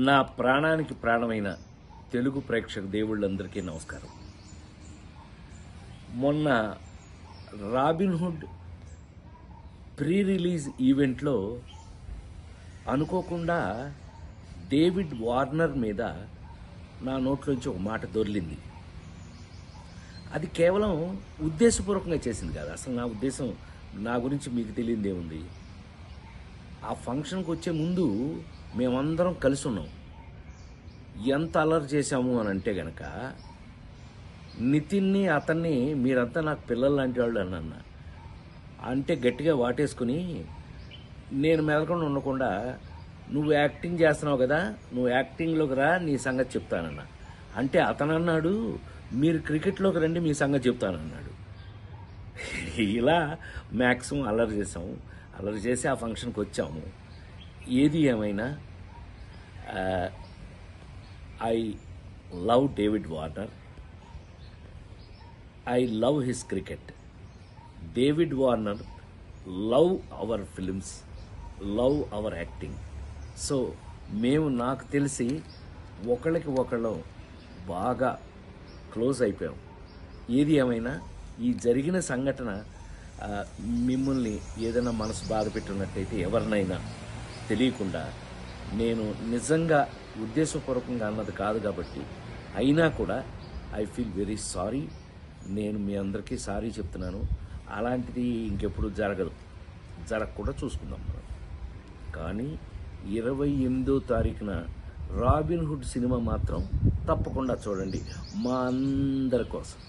నా ప్రాణానికి ప్రాణమైన తెలుగు ప్రేక్షక దేవుళ్ళందరికీ నమస్కారం. మొన్న రాబిన్హుడ్ ప్రీ రిలీజ్ ఈవెంట్లో అనుకోకుండా డేవిడ్ వార్నర్ మీద నా నోట్లోంచి ఒక మాట దొర్లింది. అది కేవలం ఉద్దేశపూర్వకంగా చేసింది కాదు. అసలు నా ఉద్దేశం, నా గురించి మీకు తెలియదు ఏముంది. ఆ ఫంక్షన్కి వచ్చే ముందు మేమందరం కలిసి ఉన్నాం. ఎంత అల్లరి చేశాము అని అంటే గనక, నితిన్ని అతన్ని మీరంతా నాకు పిల్లలు లాంటి వాళ్ళు అన్న అంటే గట్టిగా వాటేసుకుని, నేను మెదలకుండా ఉండకుండా, నువ్వు యాక్టింగ్ చేస్తున్నావు కదా, నువ్వు యాక్టింగ్లోకి రా, నీ సంగతి చెప్తానన్నా. అంటే అతను అన్నాడు, మీరు క్రికెట్లోకి రండి, మీ సంగతి చెప్తానన్నాడు. ఇలా మ్యాక్సిమం అల్లరి చేసాము. అల్లరి చేసి ఆ ఫంక్షన్కి వచ్చాము. ఏది ఏమైనా I love David Warner. I love his cricket. David Warner love our films, love our acting. So మేము, నాకు తెలిసి ఒకళ్ళకి ఒకళ్ళం బాగా క్లోజ్ అయిపోయాం. ఏది ఏమైనా ఈ జరిగిన సంఘటన మిమ్మల్ని ఏదైనా మనసు బాధ పెట్టున్నట్టయితే, ఎవరినైనా తెలియకుండా, నేను నిజంగా ఉద్దేశపూర్వకంగా అన్నది కాదు కాబట్టి, అయినా కూడా ఐ ఫీల్ వెరీ సారీ. నేను మీ అందరికీ సారీ చెప్తున్నాను. అలాంటిది ఇంకెప్పుడు జరగకుండా చూసుకుందాం మనం. కానీ 28వ తారీఖున రాబిన్హుడ్ సినిమా మాత్రం తప్పకుండా చూడండి, మా అందరి కోసం.